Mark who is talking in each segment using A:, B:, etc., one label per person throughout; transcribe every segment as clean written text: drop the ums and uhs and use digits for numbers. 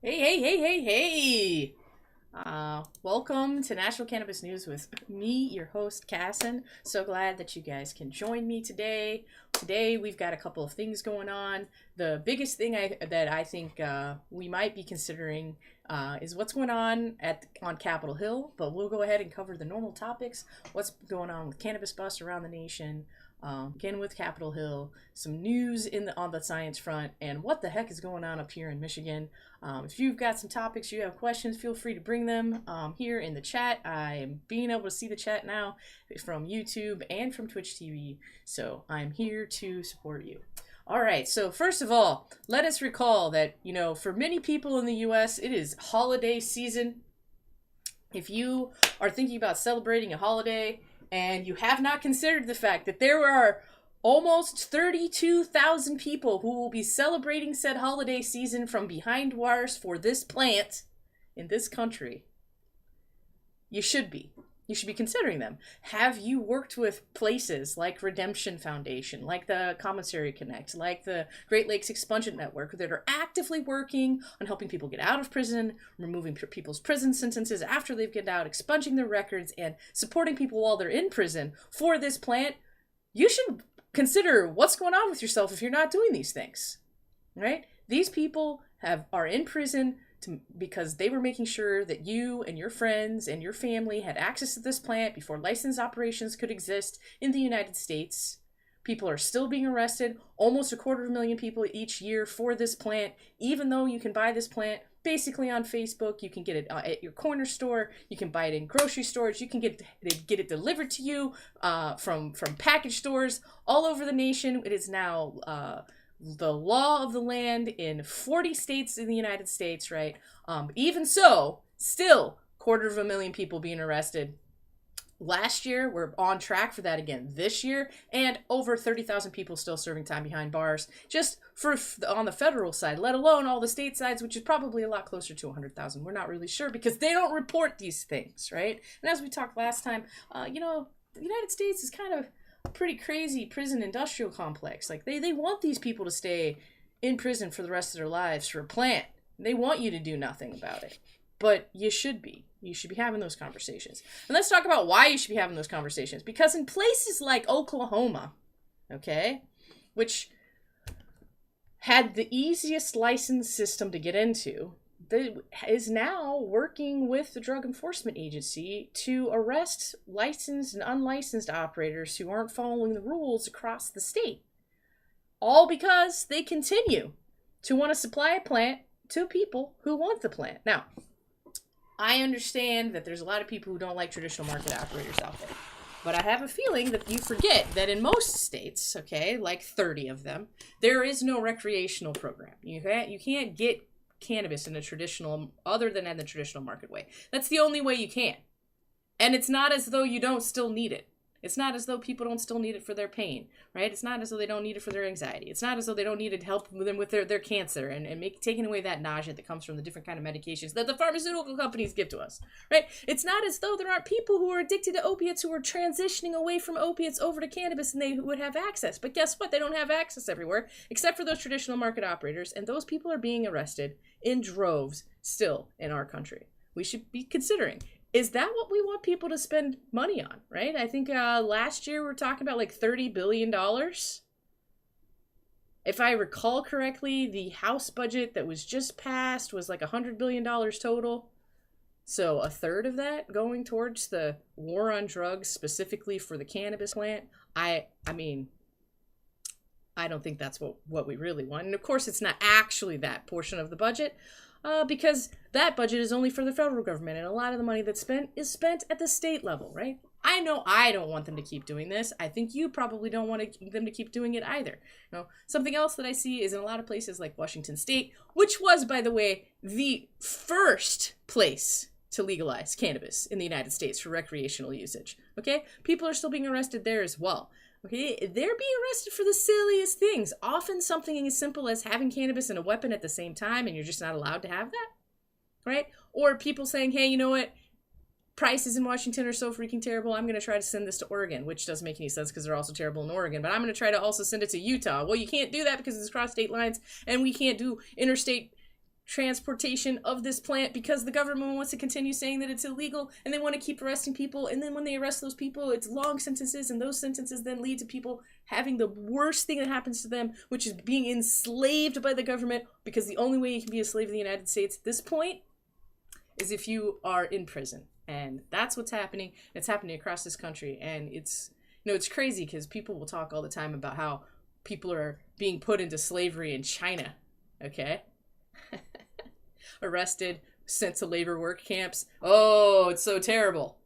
A: Hey. Welcome to National Cannabis News with me, your host, Cassin. So glad that you guys can join me today. Today, we've got a couple of things going on. The biggest thing that I think we might be considering is what's going on on Capitol Hill, but we'll go ahead and cover the normal topics. What's going on with cannabis busts around the nation, again with Capitol Hill, some news on the science front, and what the heck is going on up here in Michigan. If you've got some topics, you have questions, feel free to bring them here in the chat. I am being able to see the chat now from YouTube and from Twitch TV, so I'm here to support you. All right, so first of all, let us recall that, for many people in the US, it is holiday season. If you are thinking about celebrating a holiday and you have not considered the fact that there are almost 32,000 people who will be celebrating said holiday season from behind bars for this plant in this country, you should be. You should be considering them. Have you worked with places like Redemption Foundation, like the Commissary Connect, like the Great Lakes Expungement Network that are actively working on helping people get out of prison, removing people's prison sentences after they've get out, expunging their records, and supporting people while they're in prison for this plant? You should consider what's going on with yourself if you're not doing these things, right? These people are in prison because they were making sure that you and your friends and your family had access to this plant before licensed operations could exist in the United States. People are still being arrested, almost 250,000 people each year for this plant, even though you can buy this plant basically on Facebook. You can get it at your corner store. You can buy it in grocery stores. You can get it delivered to you from package stores all over the nation. It is now the law of the land in 40 states in the United States, right? Even so, still 250,000 people being arrested. Last year, we're on track for that again this year, and over 30,000 people still serving time behind bars just on the federal side, let alone all the state sides, which is probably a lot closer to 100,000. We're not really sure because they don't report these things, right? And as we talked last time, the United States is kind of pretty crazy prison industrial complex. Like they want these people to stay in prison for the rest of their lives for a plant. They want you to do nothing about it. But you should be having those conversations. And let's talk about why you should be having those conversations. Because in places like Oklahoma, okay, which had the easiest license system to get into, is now working with the Drug Enforcement Agency to arrest licensed and unlicensed operators who aren't following the rules across the state. All because they continue to want to supply a plant to people who want the plant. Now, I understand that there's a lot of people who don't like traditional market operators out there. But I have a feeling that you forget that in most states, okay, like 30 of them, there is no recreational program. You can't get cannabis in a traditional, other than in the traditional market way. That's the only way you can. And it's not as though you don't still need it. It's not as though people don't still need it for their pain, right? It's not as though they don't need it for their anxiety. It's not as though they don't need it to help them with their cancer and taking away that nausea that comes from the different kind of medications that the pharmaceutical companies give to us, right? It's not as though there aren't people who are addicted to opiates who are transitioning away from opiates over to cannabis and they would have access. But guess what? They don't have access everywhere except for those traditional market operators, and those people are being arrested in droves still in our country. We should be considering, is that what we want people to spend money on, right? I think last year we were talking about like $30 billion. If I recall correctly, the House budget that was just passed was like $100 billion total. So a third of that going towards the war on drugs, specifically for the cannabis plant. I mean, I don't think that's what we really want. And of course, it's not actually that portion of the budget. Because that budget is only for the federal government, and a lot of the money that's spent is spent at the state level, right? I know I don't want them to keep doing this. I think you probably don't want them to keep doing it either. Something else that I see is in a lot of places like Washington State, which was, by the way, the first place to legalize cannabis in the United States for recreational usage, okay? People are still being arrested there as well. Okay, they're being arrested for the silliest things. Often something as simple as having cannabis and a weapon at the same time, and you're just not allowed to have that, right? Or people saying, hey, you know what? Prices in Washington are so freaking terrible. I'm going to try to send this to Oregon, which doesn't make any sense because they're also terrible in Oregon. But I'm going to try to also send it to Utah. Well, you can't do that because it's across state lines, and we can't do interstate transportation of this plant because the government wants to continue saying that it's illegal, and they want to keep arresting people, and then when they arrest those people, it's long sentences, and those sentences then lead to people having the worst thing that happens to them, which is being enslaved by the government, because the only way you can be a slave in the United States at this point is if you are in prison. And that's what's happening. It's happening across this country, and it's, you know, it's crazy because people will talk all the time about how people are being put into slavery in China, okay? Arrested, sent to labor work camps. Oh, it's so terrible.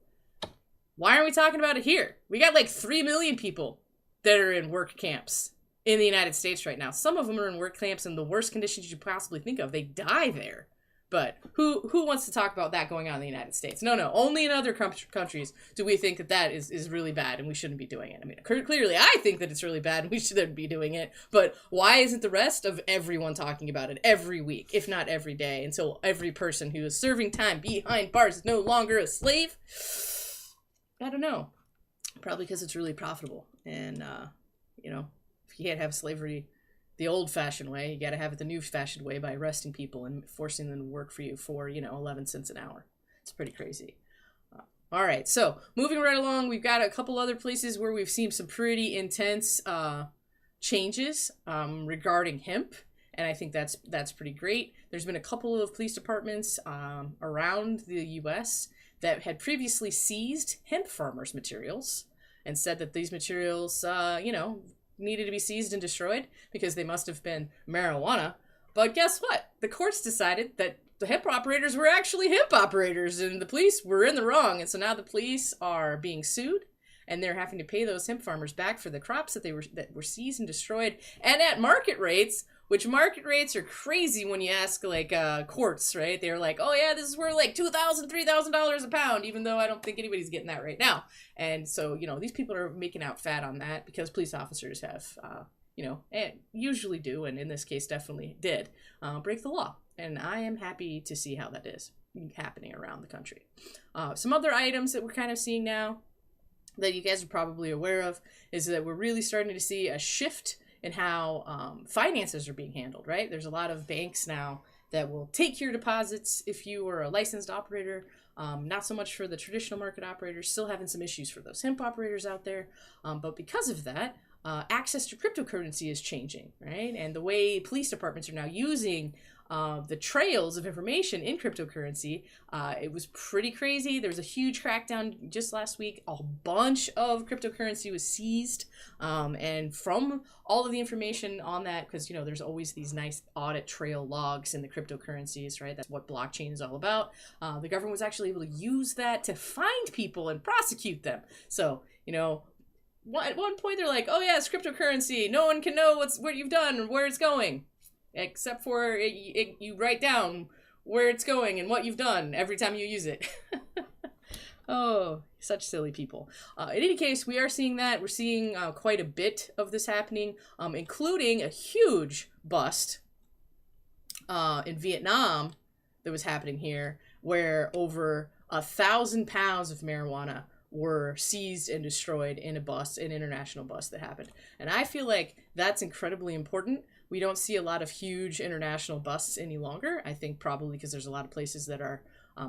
A: Why aren't we talking about it here? We got like 3 million people that are in work camps in the United States right now. Some of them are in work camps in the worst conditions you possibly think of. They die there. But who wants to talk about that going on in the United States? No, only in other countries do we think that that is really bad and we shouldn't be doing it. I mean, clearly I think that it's really bad and we shouldn't be doing it. But why isn't the rest of everyone talking about it every week, if not every day, until every person who is serving time behind bars is no longer a slave? I don't know. Probably because it's really profitable. And, you know, if you can't have slavery the old-fashioned way, you gotta have it the new-fashioned way by arresting people and forcing them to work for you for, 11 cents an hour. It's pretty crazy. All right, so moving right along, we've got a couple other places where we've seen some pretty intense changes regarding hemp, and I think that's pretty great. There's been a couple of police departments around the U.S. that had previously seized hemp farmers' materials and said that these materials, needed to be seized and destroyed because they must have been marijuana. But guess what? The courts decided that the hemp operators were actually hemp operators and the police were in the wrong. And so now the police are being sued and they're having to pay those hemp farmers back for the crops that were seized and destroyed, and at market rates, which market rates are crazy when you ask courts, right? They're like, oh yeah, this is worth like $2,000, $3,000 a pound, even though I don't think anybody's getting that right now. And so, these people are making out fat on that because police officers have, and usually do, and in this case definitely did, break the law. And I am happy to see how that is happening around the country. Some other items that we're kind of seeing now that you guys are probably aware of is that we're really starting to see a shift in how finances are being handled, right? There's a lot of banks now that will take your deposits if you are a licensed operator. Not so much for the traditional market operators, still having some issues for those hemp operators out there. But because of that, access to cryptocurrency is changing, right? And the way police departments are now using the trails of information in cryptocurrency, it was pretty crazy. There was a huge crackdown just last week. A bunch of cryptocurrency was seized. And from all of the information on that, because, there's always these nice audit trail logs in the cryptocurrencies, right? That's what blockchain is all about. The government was actually able to use that to find people and prosecute them. So, at one point they're like, oh yeah, it's cryptocurrency. No one can know what you've done or where it's going. Except for you write down where it's going and what you've done every time you use it. Oh, such silly people. In any case, we are seeing that. We're seeing quite a bit of this happening, including a huge bust in Vietnam that was happening here, where over 1,000 pounds of marijuana were seized and destroyed in an international bust that happened. And I feel like that's incredibly important. We don't see a lot of huge international busts any longer. I think probably because there's a lot of places that are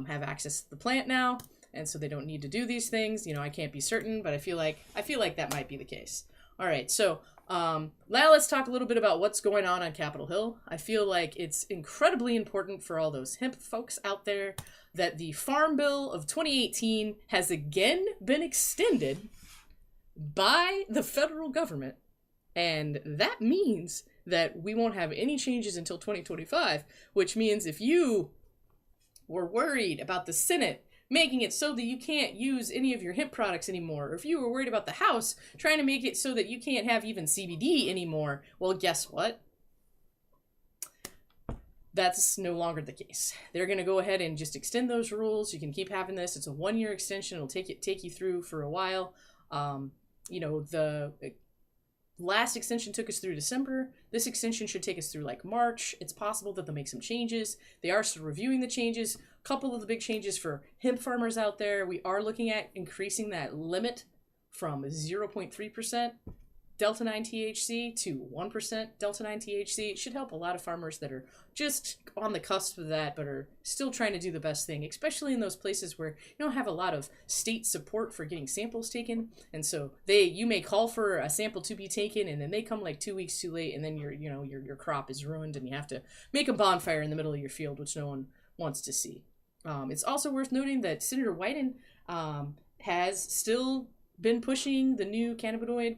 A: have access to the plant now, and so they don't need to do these things. I can't be certain, but I feel like that might be the case. All right, so now let's talk a little bit about what's going on Capitol Hill. I feel like it's incredibly important for all those hemp folks out there that the Farm Bill of 2018 has again been extended by the federal government, and that means that we won't have any changes until 2025, which means if you were worried about the Senate making it so that you can't use any of your hemp products anymore, or if you were worried about the House trying to make it so that you can't have even CBD anymore, well, guess what? That's no longer the case. They're going to go ahead and just extend those rules. You can keep having this. It's a 1-year extension. It'll take you through for a while. The last extension took us through December. This extension should take us through like March. It's possible that they'll make some changes. They are still reviewing the changes. A couple of the big changes for hemp farmers out there. We are looking at increasing that limit from 0.3% Delta 9 THC to 1% Delta 9 THC. It should help a lot of farmers that are just on the cusp of that, but are still trying to do the best thing, especially in those places where you don't have a lot of state support for getting samples taken. And so you may call for a sample to be taken, and then they come like 2 weeks too late, and then your crop is ruined, and you have to make a bonfire in the middle of your field, which no one wants to see. It's also worth noting that Senator Wyden has still been pushing the new cannabinoid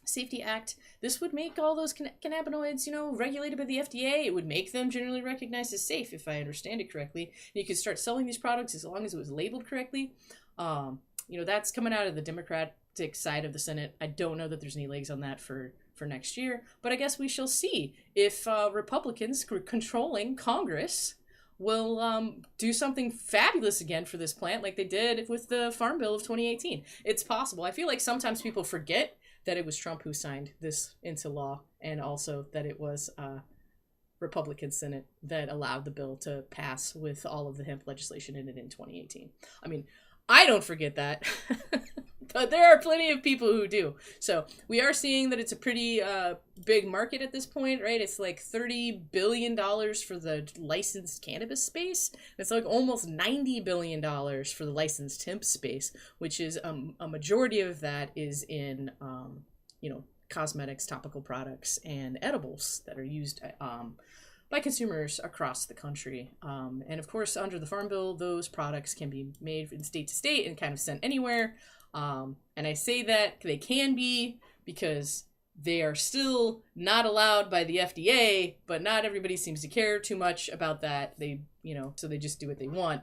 A: Safety Act. This would make all those cannabinoids, regulated by the FDA. It would make them generally recognized as safe, if I understand it correctly. And you could start selling these products as long as it was labeled correctly. That's coming out of the Democratic side of the Senate. I don't know that there's any legs on that for next year, but I guess we shall see if Republicans controlling Congress will do something fabulous again for this plant like they did with the Farm Bill of 2018. It's possible. I feel like sometimes people forget that it was Trump who signed this into law, and also that it was Republican Senate that allowed the bill to pass with all of the hemp legislation in it in 2018. I mean, I don't forget that, but there are plenty of people who do. So we are seeing that it's a pretty big market at this point, right? It's like $30 billion for the licensed cannabis space. It's like almost $90 billion for the licensed hemp space, which is a majority of that is in, cosmetics, topical products, and edibles that are used by consumers across the country. And of course, under the Farm Bill, those products can be made from state to state and kind of sent anywhere. And I say that they can be because they are still not allowed by the FDA, but not everybody seems to care too much about that. So they just do what they want.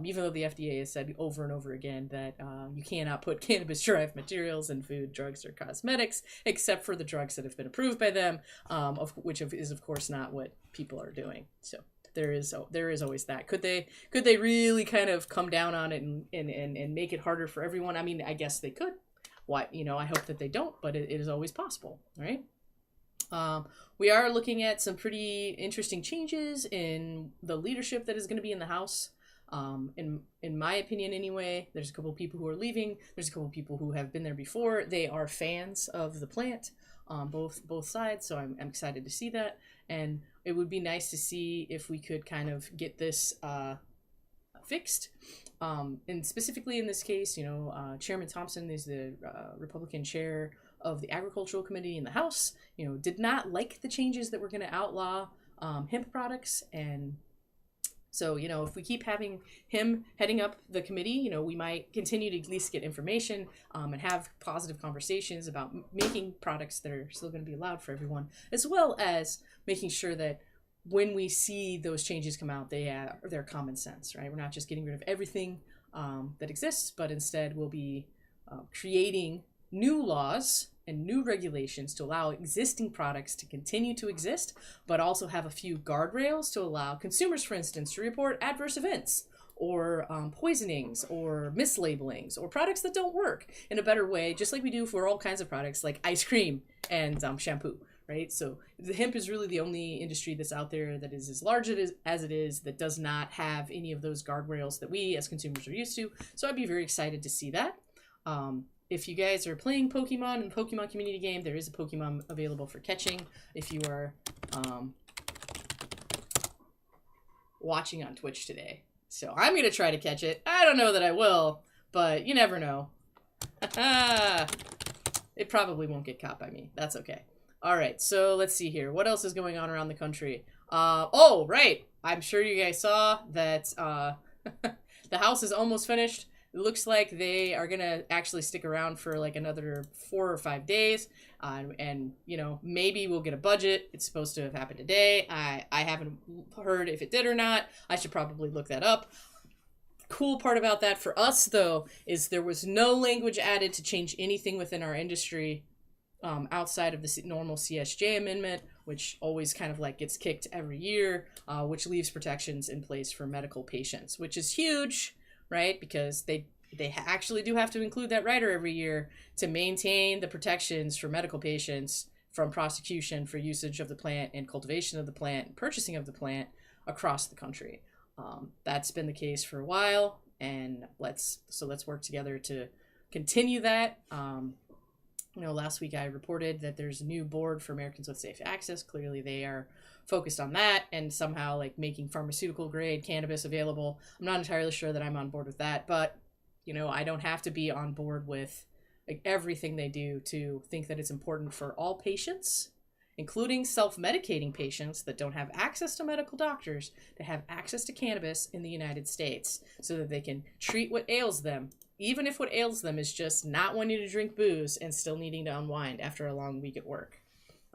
A: Even though the FDA has said over and over again that you cannot put cannabis-derived materials in food, drugs, or cosmetics, except for the drugs that have been approved by them, which is of course not what people are doing. So there is always that. Could they really kind of come down on it and make it harder for everyone? I mean, I guess they could. I hope that they don't, but it is always possible, right? We are looking at some pretty interesting changes in the leadership that is going to be in the House. In my opinion anyway, there's a couple of people who are leaving. There's a couple of people who have been there before. They are fans of the plant, both sides, so I'm excited to see that. And it would be nice to see if we could kind of get this fixed. And specifically in this case, Chairman Thompson is the Republican chair of the Agricultural Committee in the House, did not like the changes that were going to outlaw hemp products. And so, if we keep having him heading up the committee, we might continue to at least get information and have positive conversations about making products that are still going to be allowed for everyone, as well as making sure that when we see those changes come out, they're common sense, right? We're not just getting rid of everything that exists, but instead we'll be creating new laws and new regulations to allow existing products to continue to exist, but also have a few guardrails to allow consumers, for instance, to report adverse events or poisonings or mislabelings or products that don't work in a better way, just like we do for all kinds of products like ice cream and shampoo, right? So the hemp is really the only industry that's out there that is as large as it is that does not have any of those guardrails that we as consumers are used to. So I'd be very excited to see that. If you guys are playing Pokemon in the Pokemon community game, there is a Pokemon available for catching if you are watching on Twitch today. So I'm going to try to catch it. I don't know that I will, but you never know. It probably won't get caught by me. That's okay. All right, so let's see here. What else is going on around the country? Oh, right. I'm sure you guys saw that the house is almost finished. It looks like they are going to actually stick around for like another 4 or 5 days. And maybe we'll get a budget. It's supposed to have happened today. I haven't heard if it did or not. I should probably look that up. Cool part about that for us, though, is there was no language added to change anything within our industry outside of the normal CSJ amendment, which always kind of like gets kicked every year, which leaves protections in place for medical patients, which is huge. Right, because they actually do have to include that rider every year to maintain the protections for medical patients from prosecution for usage of the plant and cultivation of the plant and purchasing of the plant across the country. That's been the case for a while, and let's work together to continue that. Last week I reported that there's a new board for Americans with Safe Access. Clearly they are focused on that and somehow like making pharmaceutical grade cannabis available. I'm not entirely sure that I'm on board with that, but I don't have to be on board with like everything they do to think that it's important for all patients, including self-medicating patients that don't have access to medical doctors, to have access to cannabis in the United States so that they can treat what ails them, even if what ails them is just not wanting to drink booze and still needing to unwind after a long week at work.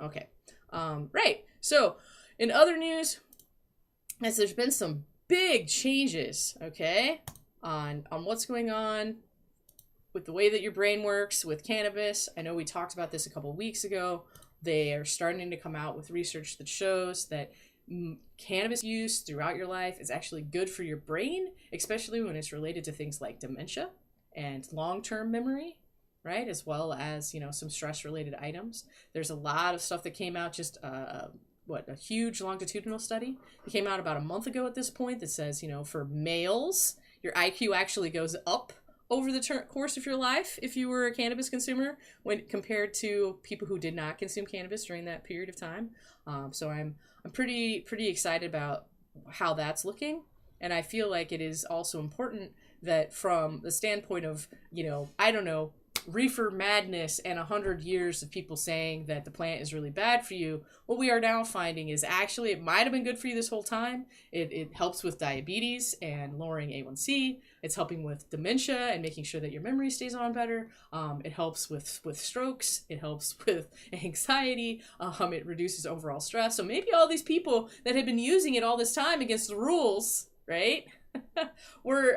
A: Okay. Right. So in other news, as there's been some big changes, okay, on what's going on with the way that your brain works with cannabis. I know we talked about this a couple of weeks ago. They are starting to come out with research that shows that cannabis use throughout your life is actually good for your brain, especially when it's related to things like dementia and long-term memory, right? As well as, some stress-related items. There's a lot of stuff that came out, just a huge longitudinal study that came out about a month ago at this point that says, for males, your IQ actually goes up over the course of your life if you were a cannabis consumer when compared to people who did not consume cannabis during that period of time. So I'm pretty excited about how that's looking. And I feel like it is also important that from the standpoint of, reefer madness and 100 years of people saying that the plant is really bad for you, what we are now finding is actually it might have been good for you this whole time. It helps with diabetes and lowering A1C. It's helping with dementia and making sure that your memory stays on better. It helps with strokes. It helps with anxiety. It reduces overall stress. So maybe all these people that have been using it all this time against the rules, right, were,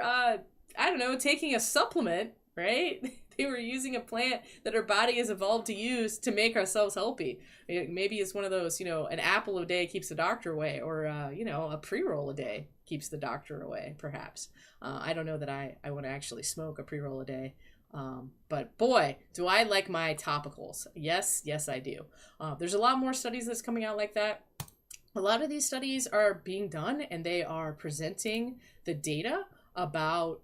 A: taking a supplement, right? They were using a plant that our body has evolved to use to make ourselves healthy. Maybe it's one of those, an apple a day keeps the doctor away, or, a pre-roll a day keeps the doctor away, perhaps. I don't know that I want to actually smoke a pre-roll a day. But boy, do I like my topicals. Yes, I do. There's a lot more studies that's coming out like that. A lot of these studies are being done and they are presenting the data about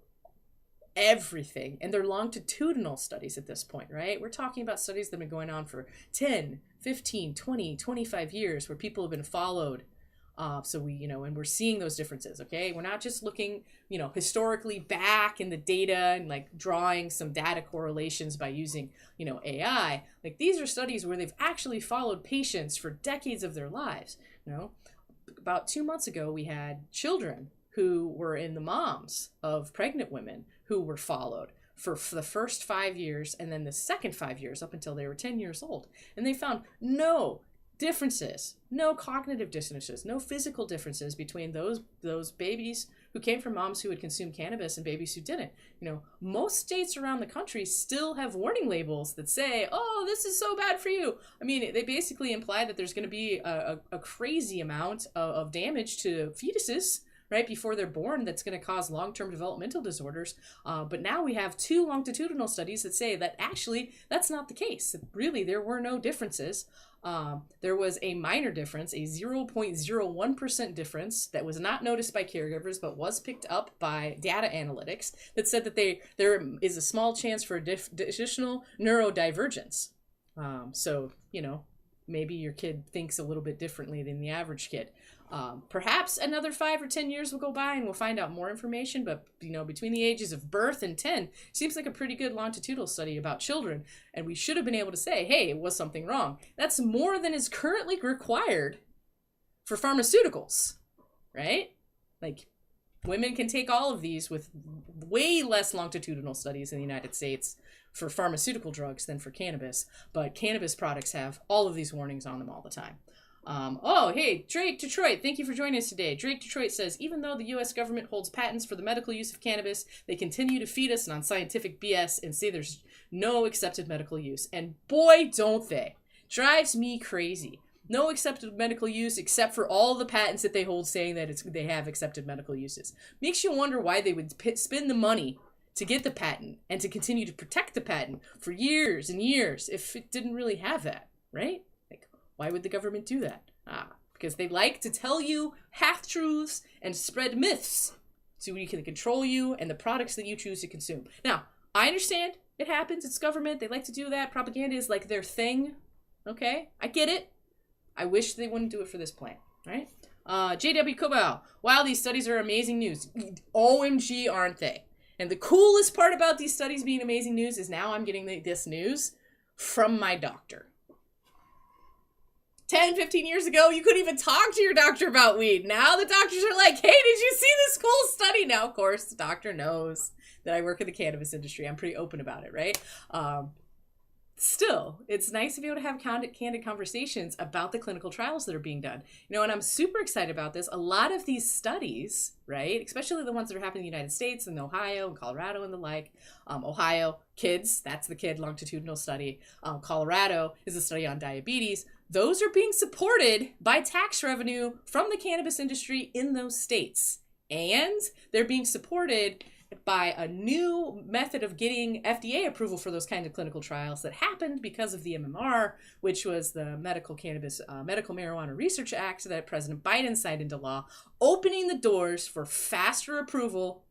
A: everything, and they're longitudinal studies at this point, right? We're talking about studies that have been going on for 10, 15, 20, 25 years where people have been followed. So we, and we're seeing those differences, okay? We're not just looking, historically back in the data and like drawing some data correlations by using, AI. Like these are studies where they've actually followed patients for decades of their lives. About 2 months ago, we had children who were in the moms of pregnant women who were followed for the first 5 years and then the second 5 years up until they were 10 years old. And they found no differences, no cognitive differences, no physical differences between those babies who came from moms who had consumed cannabis and babies who didn't. Most states around the country still have warning labels that say, oh, this is so bad for you. I mean, they basically imply that there's going to be a crazy amount of damage to fetuses right before they're born that's going to cause long-term developmental disorders. But now we have 2 longitudinal studies that say that actually that's not the case. Really, there were no differences. There was a minor difference, a 0.01% difference that was not noticed by caregivers, but was picked up by data analytics that said that there is a small chance for additional neurodivergence. So, maybe your kid thinks a little bit differently than the average kid. Perhaps another 5 or 10 years will go by and we'll find out more information, but between the ages of birth and 10 seems like a pretty good longitudinal study about children, and we should have been able to say, hey, was something wrong? That's more than is currently required for pharmaceuticals, right? Like women can take all of these with way less longitudinal studies in the United States for pharmaceutical drugs than for cannabis, but cannabis products have all of these warnings on them all the time. Hey, Drake Detroit, thank you for joining us today. Drake Detroit says, even though the U.S. government holds patents for the medical use of cannabis, they continue to feed us non-scientific BS and say there's no accepted medical use. And boy, don't they. Drives me crazy. No accepted medical use except for all the patents that they hold saying that they have accepted medical uses. Makes you wonder why they would spend the money to get the patent and to continue to protect the patent for years and years if it didn't really have that, right? Why would the government do that? Because they like to tell you half-truths and spread myths so we can control you and the products that you choose to consume. Now, I understand It happens. It's government. They like to do that. Propaganda is like their thing. Okay? I get it. I wish they wouldn't do it for this plant. Right? J.W. Kubel. Wow, these studies are amazing news. OMG, aren't they? And the coolest part about these studies being amazing news is now I'm getting this news from my doctor. 10, 15 years ago, you couldn't even talk to your doctor about weed. Now the doctors are like, hey, did you see this cool study? Now, of course, the doctor knows that I work in the cannabis industry. I'm pretty open about it, right? Still, it's nice to be able to have candid conversations about the clinical trials that are being done. You know, and I'm super excited about this. A lot of these studies, right, especially the ones that are happening in the United States and Ohio and Colorado and the like. Ohio, kids, that's the kid longitudinal study. Colorado is a study on diabetes. Those are being supported by tax revenue from the cannabis industry in those states. And they're being supported by a new method of getting FDA approval for those kinds of clinical trials that happened because of the MMR, which was the Medical Marijuana Research Act that President Biden signed into law, opening the doors for faster approval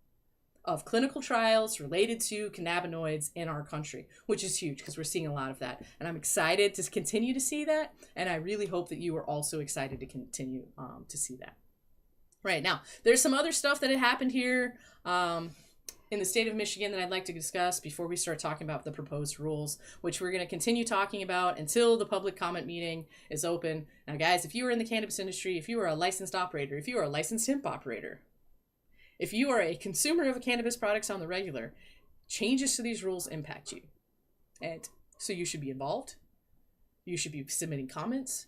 A: of clinical trials related to cannabinoids in our country, which is huge because we're seeing a lot of that. And I'm excited to continue to see that. And I really hope that you are also excited to continue to see that. Right, now, there's some other stuff that had happened here in the state of Michigan that I'd like to discuss before we start talking about the proposed rules, which we're going to continue talking about until the public comment meeting is open. Now, guys, if you are in the cannabis industry, if you are a licensed operator, if you are a licensed hemp operator, if you are a consumer of cannabis products on the regular, changes to these rules impact you. And so you should be involved. You should be submitting comments.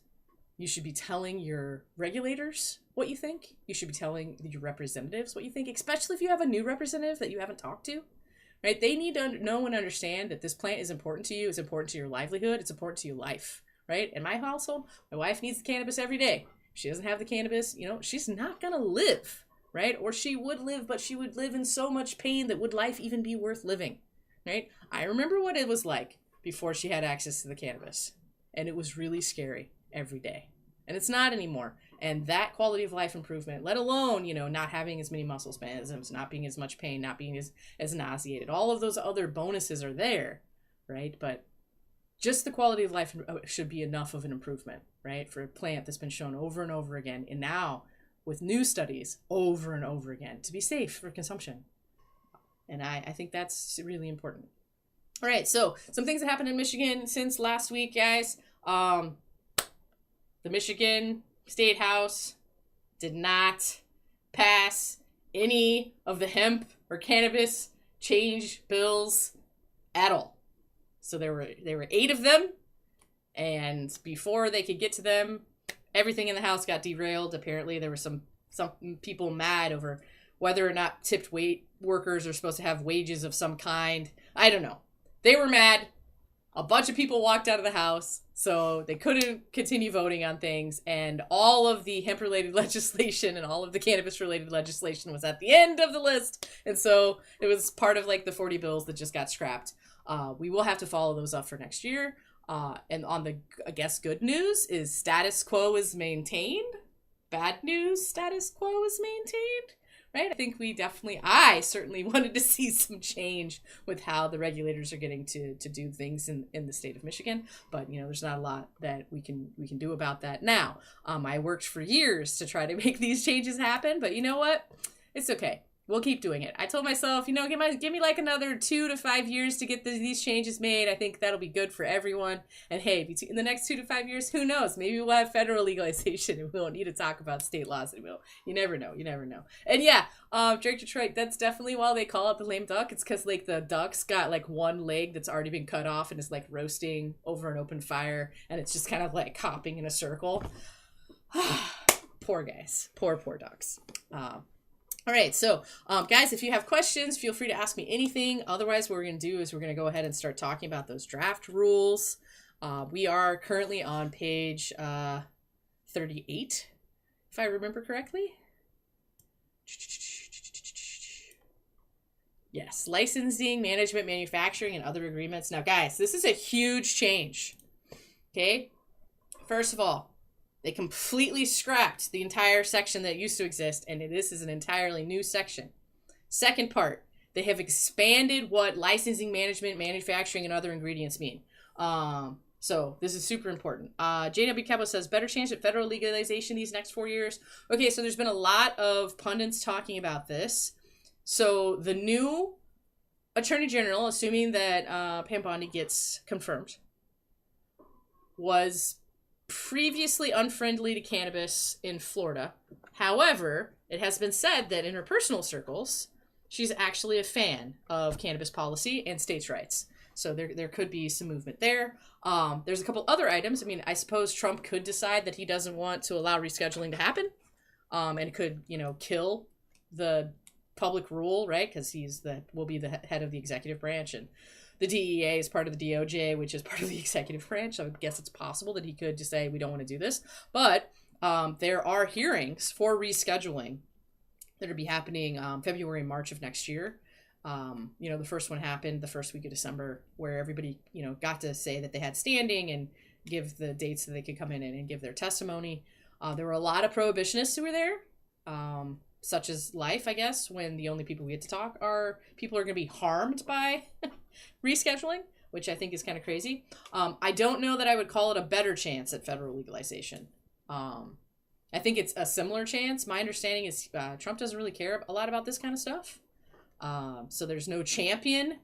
A: You should be telling your regulators what you think. You should be telling your representatives what you think, especially if you have a new representative that you haven't talked to. Right? They need to know and understand that this plant is important to you. It's important to your livelihood. It's important to your life. Right? In my household, my wife needs the cannabis every day. If she doesn't have the cannabis, you know, she's not going to live. Right? Or she would live, but she would live in so much pain that would life even be worth living? Right? I remember what it was like before she had access to the cannabis. And it was really scary every day. And it's not anymore. And that quality of life improvement, let alone, you know, not having as many muscle spasms, not being as much pain, not being as nauseated, all of those other bonuses are there, right? But just the quality of life should be enough of an improvement, right? For a plant that's been shown over and over again. And now with new studies over and over again to be safe for consumption. And I think that's really important. All right, so some things that happened in Michigan since last week, guys. The Michigan State House did not pass any of the hemp or cannabis change bills at all. So there were 8 of them, and before they could get to them, everything in the House got derailed. Apparently, there were some people mad over whether or not tipped workers are supposed to have wages of some kind. I don't know. They were mad. A bunch of people walked out of the House, so they couldn't continue voting on things, and all of the hemp-related legislation and all of the cannabis-related legislation was at the end of the list, and so it was part of like the 40 bills that just got scrapped. We will have to follow those up for next year. And on the, I guess, good news is status quo is maintained. Bad news, status quo is maintained. Right? I certainly wanted to see some change with how the regulators are getting to do things in the state of Michigan. But, you know, there's not a lot that we can do about that now. I worked for years to try to make these changes happen, but you know what? It's okay. We'll keep doing it. I told myself, you know, give me like another 2 to 5 years to get these changes made. I think that'll be good for everyone. And hey, in the next 2 to 5 years, who knows? Maybe we'll have federal legalization and we won't need to talk about state laws anymore. You never know. You never know. And yeah, Drake Detroit, that's definitely why they call it the lame duck. It's because like the duck's got like one leg that's already been cut off and is like roasting over an open fire. And it's just kind of like hopping in a circle. Poor guys. Poor ducks. All right, so guys, if you have questions, feel free to ask me anything. Otherwise, what we're going to do is we're going to go ahead and start talking about those draft rules. We are currently on page 38, if I remember correctly. Yes, licensing, management, manufacturing, and other agreements. Now, guys, this is a huge change, okay? First of all, they completely scrapped the entire section that used to exist, and this is an entirely new section. Second part, they have expanded what licensing, management, manufacturing, and other ingredients mean. So this is super important. JW Capo says, better chance at federal legalization these next 4 years. Okay, so there's been a lot of pundits talking about this. So the new Attorney General, assuming that Pam Bondi gets confirmed, was previously unfriendly to cannabis in Florida. However, it has been said that in her personal circles, she's actually a fan of cannabis policy and states' rights. So there could be some movement there. There's a couple other items. I mean, I suppose Trump could decide that he doesn't want to allow rescheduling to happen, and could, kill the public rule, right? Because will be the head of the executive branch, and the DEA is part of the DOJ, which is part of the executive branch. So I guess it's possible that he could just say, we don't want to do this. But there are hearings for rescheduling that will be happening February and March of next year. The first one happened the first week of December, where everybody, got to say that they had standing and give the dates that they could come in and give their testimony. There were a lot of prohibitionists who were there, such as life, I guess, when the only people we get to talk are people who are going to be harmed by rescheduling, which I think is kind of crazy. I don't know that I would call it a better chance at federal legalization. I think it's a similar chance. My understanding is Trump doesn't really care a lot about this kind of stuff. So there's no champion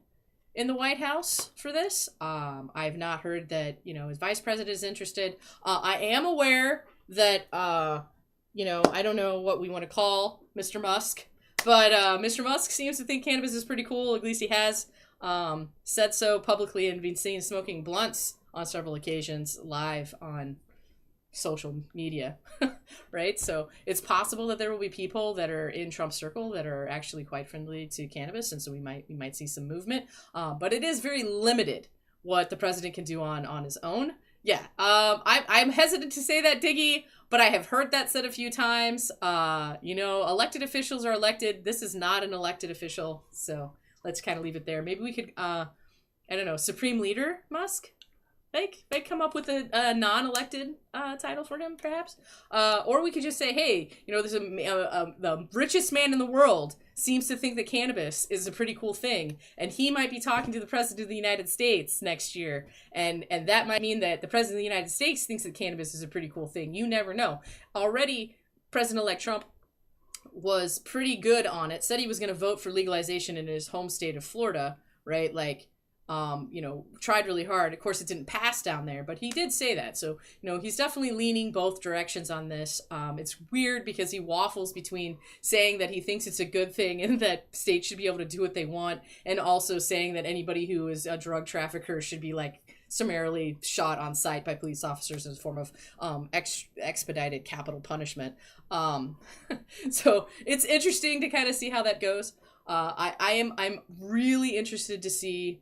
A: in the White House for this. I've not heard that, his vice president is interested. I am aware that, I don't know what we want to call Mr. Musk, but Mr. Musk seems to think cannabis is pretty cool. At least he has said so publicly and been seen smoking blunts on several occasions live on social media, right? So it's possible that there will be people that are in Trump's circle that are actually quite friendly to cannabis, and so we might see some movement. But it is very limited what the president can do on his own. Yeah, I'm hesitant to say that, Diggy, but I have heard that said a few times. Elected officials are elected. This is not an elected official, so let's kind of leave it there. Maybe we could, I don't know, Supreme Leader Musk? They come up with a non-elected title for him, perhaps, or we could just say, hey, there's the richest man in the world seems to think that cannabis is a pretty cool thing, and he might be talking to the president of the United States next year, and that might mean that the president of the United States thinks that cannabis is a pretty cool thing. You never know. Already, President-elect Trump was pretty good on it. Said he was going to vote for legalization in his home state of Florida, right? Tried really hard. Of course, it didn't pass down there, but he did say that. So, he's definitely leaning both directions on this. It's weird because he waffles between saying that he thinks it's a good thing and that states should be able to do what they want, and also saying that anybody who is a drug trafficker should be summarily shot on sight by police officers as a form of expedited capital punishment. So it's interesting to kind of see how that goes. I'm really interested to see,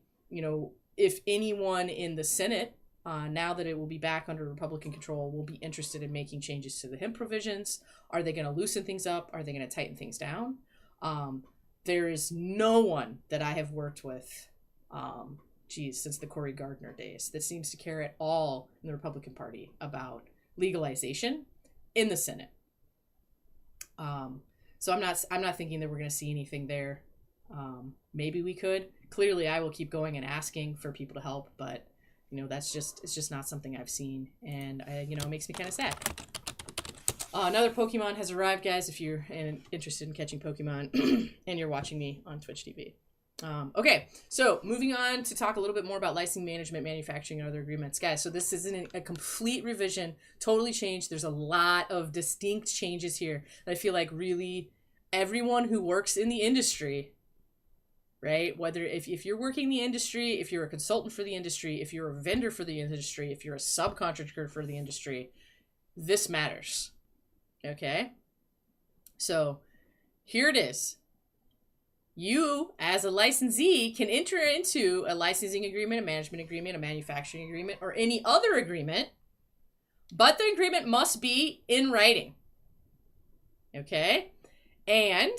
A: if anyone in the Senate, now that it will be back under Republican control, will be interested in making changes to the hemp provisions. Are they going to loosen things up? Are they going to tighten things down? There is no one that I have worked with, since the Cory Gardner days, that seems to care at all in the Republican Party about legalization in the Senate. So I'm not thinking that we're going to see anything there. Maybe we could. Clearly, I will keep going and asking for people to help, but it's just not something I've seen, and it makes me kind of sad. Another Pokemon has arrived, guys. If you're interested in catching Pokemon and you're watching me on Twitch TV. Okay, so moving on to talk a little bit more about licensing, management, manufacturing, and other agreements, guys. So this isn't a complete revision, totally changed. There's a lot of distinct changes here that I feel like really everyone who works in the industry, right? Whether if you're working the industry, if you're a consultant for the industry, if you're a vendor for the industry, if you're a subcontractor for the industry, this matters. Okay? So here it is. You, as a licensee, can enter into a licensing agreement, a management agreement, a manufacturing agreement, or any other agreement, but the agreement must be in writing. Okay? And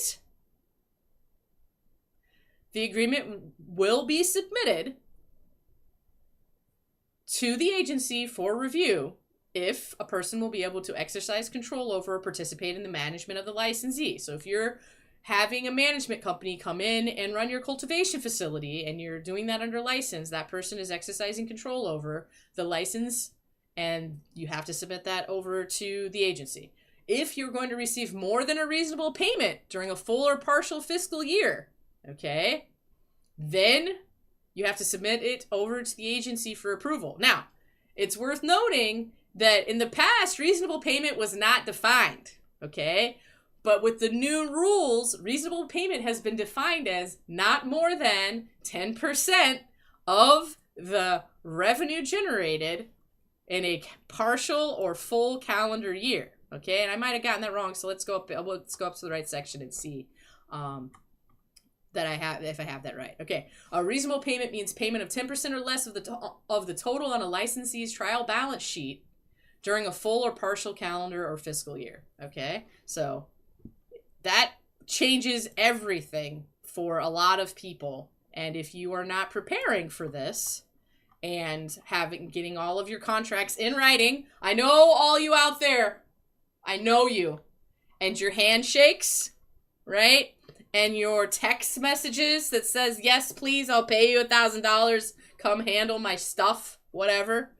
A: the agreement will be submitted to the agency for review if a person will be able to exercise control over or participate in the management of the licensee. So if you're having a management company come in and run your cultivation facility, and you're doing that under license, that person is exercising control over the license, and you have to submit that over to the agency. If you're going to receive more than a reasonable payment during a full or partial fiscal year, okay, then you have to submit it over to the agency for approval. Now, it's worth noting that in the past, reasonable payment was not defined, okay? But with the new rules, reasonable payment has been defined as not more than 10% of the revenue generated in a partial or full calendar year, okay? And I might have gotten that wrong, so let's go up to the right section and see that if I have that right. Okay, a reasonable payment means payment of 10% or less of the total on a licensee's trial balance sheet during a full or partial calendar or fiscal year. Okay, so that changes everything for a lot of people. And if you are not preparing for this and getting all of your contracts in writing, I know all you out there, I know you, and your handshakes, right? And your text messages that says, yes, please, I'll pay you $1,000, come handle my stuff, whatever.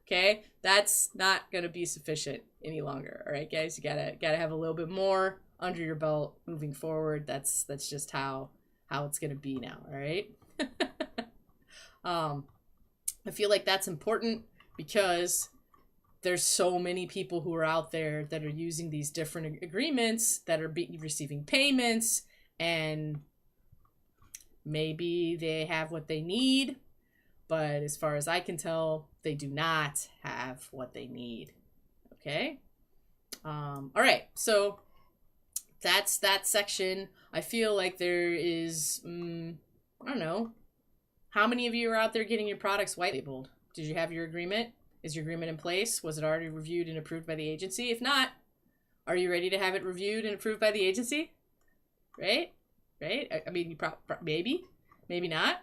A: Okay, that's not gonna be sufficient any longer. All right, guys, you gotta have a little bit more under your belt moving forward. That's just how it's gonna be now. All right. I feel like that's important because there's so many people who are out there that are using these different agreements that are receiving payments, and maybe they have what they need, but as far as I can tell, they do not have what they need. Okay. All right. So that's that section. I feel like there is, I don't know, how many of you are out there getting your products white labeled? Did you have your agreement? Is your agreement in place? Was it already reviewed and approved by the agency? If not, are you ready to have it reviewed and approved by the agency? Right? I mean, you maybe not.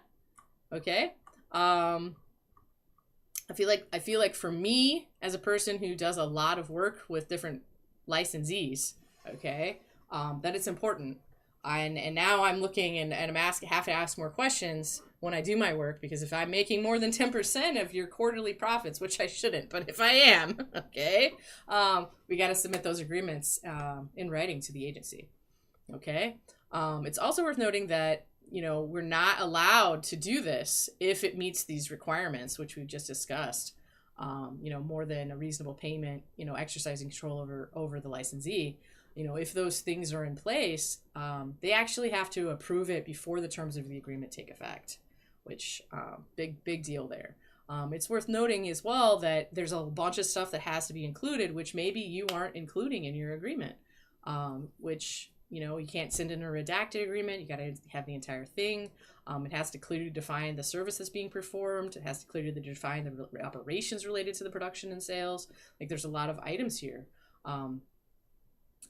A: Okay. I feel like for me, as a person who does a lot of work with different licensees, okay, that it's important. And now I'm looking and have to ask more questions when I do my work, because if I'm making more than 10% of your quarterly profits, which I shouldn't, but if I am, okay, we got to submit those agreements in writing to the agency. Okay. It's also worth noting that, we're not allowed to do this if it meets these requirements, which we've just discussed. More than a reasonable payment, exercising control over the licensee. If those things are in place, they actually have to approve it before the terms of the agreement take effect, which big deal there. It's worth noting as well that there's a bunch of stuff that has to be included, which maybe you aren't including in your agreement, which, you can't send in a redacted agreement. You got to have the entire thing. It has to clearly define the service that's being performed. It has to clearly define the operations related to the production and sales. Like, there's a lot of items here. And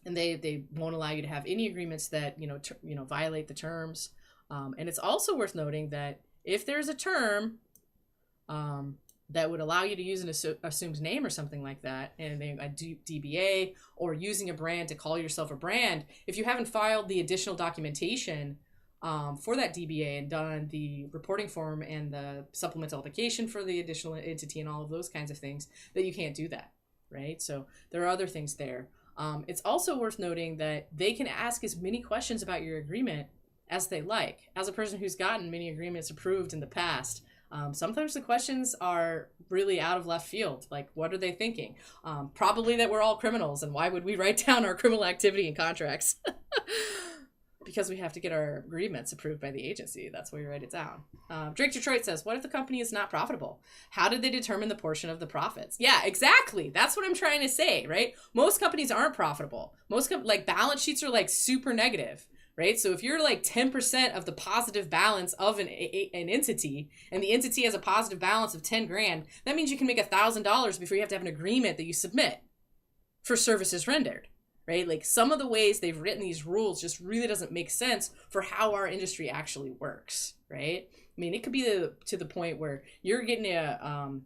A: they won't allow you to have any agreements that, violate the terms. And it's also worth noting that if there's a term that would allow you to use an assumed name or something like that, and a DBA, or using a brand to call yourself a brand, if you haven't filed the additional documentation for that DBA and done the reporting form and the supplemental application for the additional entity and all of those kinds of things, that you can't do that, right? So there are other things there. It's also worth noting that they can ask as many questions about your agreement as they like. As a person who's gotten many agreements approved in the past, sometimes the questions are really out of left field. Like, what are they thinking? Probably that we're all criminals, and why would we write down our criminal activity in contracts? Because we have to get our agreements approved by the agency. That's why we write it down. Drake Detroit says, what if the company is not profitable? How did they determine the portion of the profits? Yeah, exactly. That's what I'm trying to say, right? Most companies aren't profitable. Most balance sheets are super negative, right? So if you're 10% of the positive balance of an entity, and the entity has a positive balance of 10 grand, that means you can make $1,000 before you have to have an agreement that you submit for services rendered. Right? Some of the ways they've written these rules just really doesn't make sense for how our industry actually works, right? I mean, it could be to the point where you're getting an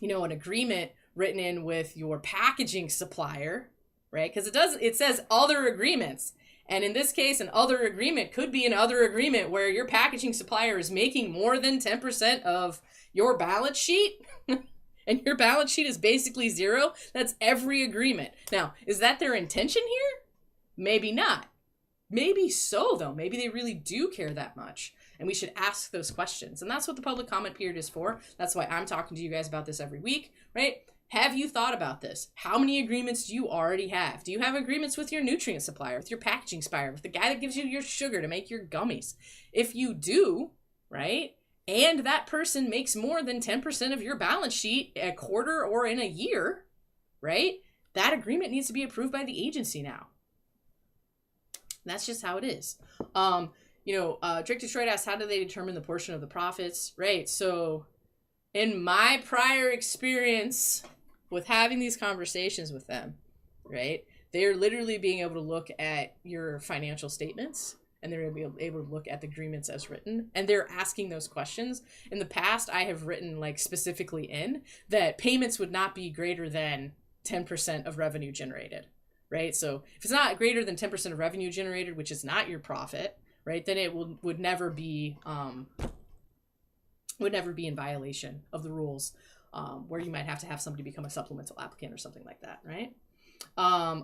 A: agreement written in with your packaging supplier, right? Because it says other agreements, And in this case, an other agreement could be an other agreement where your packaging supplier is making more than 10% of your balance sheet and your balance sheet is basically zero. That's every agreement. Now, is that their intention here? Maybe not. Maybe so, though. Maybe they really do care that much. And we should ask those questions. And that's what the public comment period is for. That's why I'm talking to you guys about this every week, right? Have you thought about this? How many agreements do you already have? Do you have agreements with your nutrient supplier, with your packaging supplier, with the guy that gives you your sugar to make your gummies? If you do, right, and that person makes more than 10% of your balance sheet a quarter or in a year, right, that agreement needs to be approved by the agency now. That's just how it is. Drake Detroit asked, how do they determine the portion of the profits? Right, so in my prior experience with having these conversations with them, right, they're literally being able to look at your financial statements and they're able to look at the agreements as written, and they're asking those questions. In the past, I have written like specifically in that payments would not be greater than 10% of revenue generated, right? So if it's not greater than 10% of revenue generated, which is not your profit, right, then it would never be in violation of the rules, where you might have to have somebody become a supplemental applicant or something like that, right?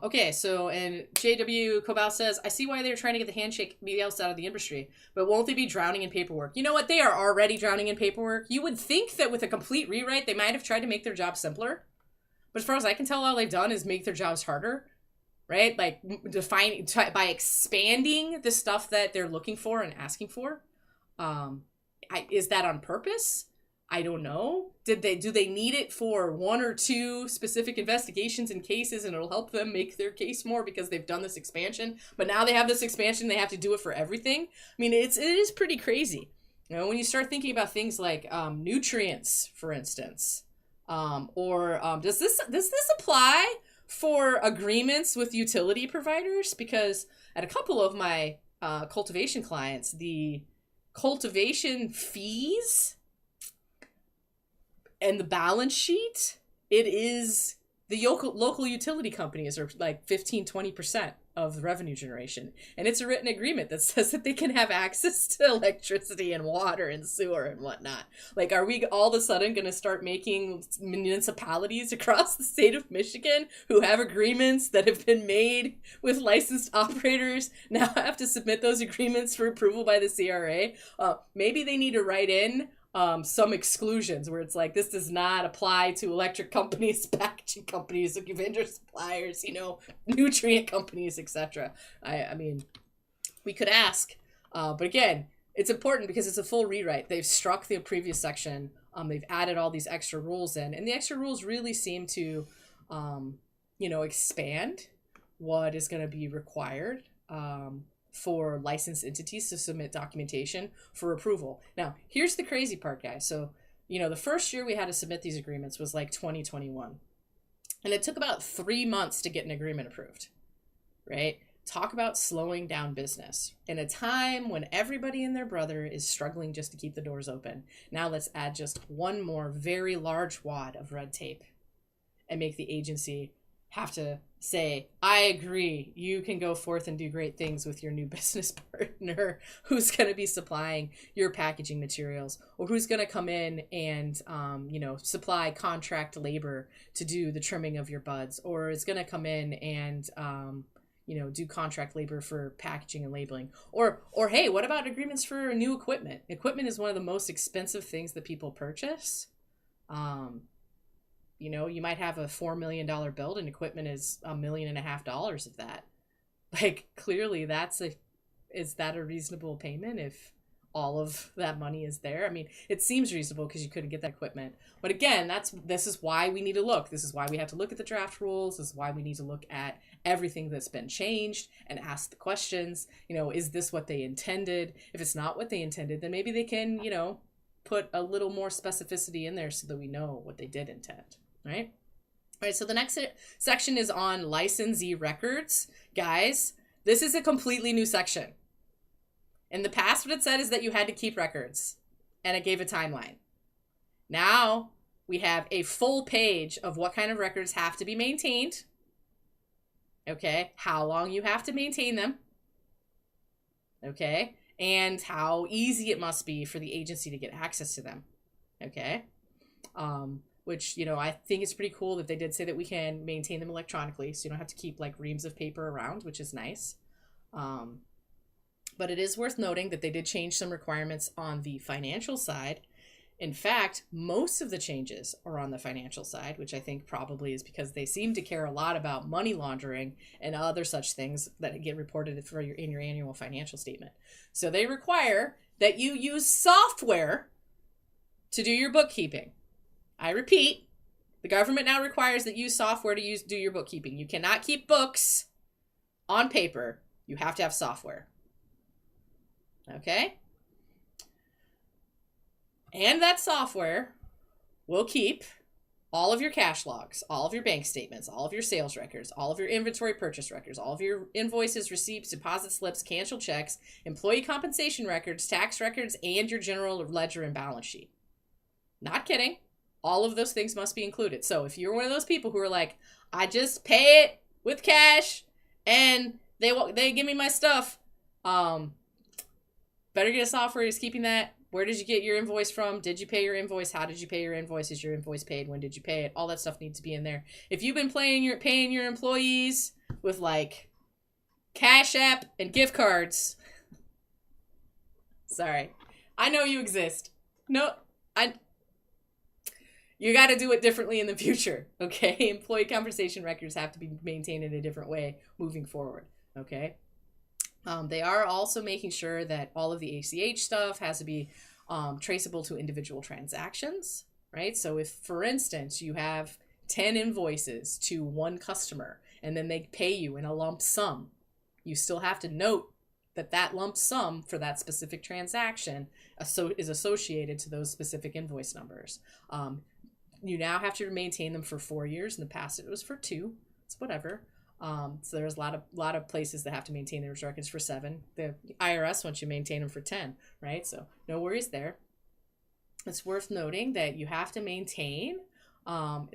A: Okay, so, and JW Cobal says, I see why they're trying to get the handshake BLs out of the industry, but won't they be drowning in paperwork? You know what? They are already drowning in paperwork. You would think that with a complete rewrite, they might have tried to make their job simpler. But as far as I can tell, all they've done is make their jobs harder, right? Like by expanding the stuff that they're looking for and asking for. Is that on purpose? I don't know. Do they need it for one or two specific investigations and cases and it'll help them make their case more because they've done this expansion, but now they have this expansion, they have to do it for everything? I mean, it is pretty crazy. You know, when you start thinking about things like nutrients, for instance, does this apply for agreements with utility providers? Because at a couple of my cultivation clients, the cultivation fees and the balance sheet, it is the local utility companies are like 15-20% of the revenue generation, and it's a written agreement that says that they can have access to electricity and water and sewer and whatnot. Like, are we all of a sudden going to start making municipalities across the state of Michigan who have agreements that have been made with licensed operators now have to submit those agreements for approval by the CRA? Maybe they need to write in some exclusions where it's like, this does not apply to electric companies, packaging companies, vendor suppliers, nutrient companies, etc. I mean, we could ask, but again, it's important because it's a full rewrite. They've struck the previous section. They've added all these extra rules in, and the extra rules really seem to, expand what is going to be required for licensed entities to submit documentation for approval. Now, here's the crazy part, guys. So, the first year we had to submit these agreements was like 2021. And it took about 3 months to get an agreement approved, right? Talk about slowing down business. In a time when everybody and their brother is struggling just to keep the doors open. Now let's add just one more very large wad of red tape and make the agency have to say, I agree, you can go forth and do great things with your new business partner who's going to be supplying your packaging materials, or who's going to come in and, supply contract labor to do the trimming of your buds, or is going to come in and, do contract labor for packaging and labeling. Or hey, what about agreements for new equipment? Equipment is one of the most expensive things that people purchase. You might have a $4 million build and equipment is $1.5 million of that. Like, clearly is that a reasonable payment if all of that money is there? I mean, it seems reasonable because you couldn't get that equipment. But again, this is why we need to look. This is why we have to look at the draft rules. This is why we need to look at everything that's been changed and ask the questions. Is this what they intended? If it's not what they intended, then maybe they can, put a little more specificity in there so that we know what they did intend. Right? All right, so the next section is on licensee records. Guys, this is a completely new section. In the past, what it said is that you had to keep records, and it gave a timeline. Now, we have a full page of what kind of records have to be maintained, okay, how long you have to maintain them, okay? And how easy it must be for the agency to get access to them, okay? Which, I think it's pretty cool that they did say that we can maintain them electronically, so you don't have to keep like reams of paper around, which is nice. But it is worth noting that they did change some requirements on the financial side. In fact, most of the changes are on the financial side, which I think probably is because they seem to care a lot about money laundering and other such things that get reported in your annual financial statement. So they require that you use software to do your bookkeeping. I repeat, the government now requires that you use software to do your bookkeeping. You cannot keep books on paper. You have to have software. Okay? And that software will keep all of your cash logs, all of your bank statements, all of your sales records, all of your inventory purchase records, all of your invoices, receipts, deposit slips, canceled checks, employee compensation records, tax records, and your general ledger and balance sheet. Not kidding. All of those things must be included. So if you're one of those people who are like, I just pay it with cash and they give me my stuff, better get a software that's keeping that. Where did you get your invoice from? Did you pay your invoice? How did you pay your invoice? Is your invoice paid? When did you pay it? All that stuff needs to be in there. If you've been paying your employees with like Cash App and gift cards, sorry, I know you exist. No, you got to do it differently in the future, okay? Employee compensation records have to be maintained in a different way moving forward, okay? They are also making sure that all of the ACH stuff has to be traceable to individual transactions, right? So if, for instance, you have 10 invoices to one customer and then they pay you in a lump sum, you still have to note that that lump sum for that specific transaction is associated to those specific invoice numbers. You now have to maintain them for 4 years. In the past, it was for 2. It's whatever. So there's a lot of places that have to maintain their records for 7. The IRS wants you to maintain them for 10, right? So no worries there. It's worth noting that you have to maintain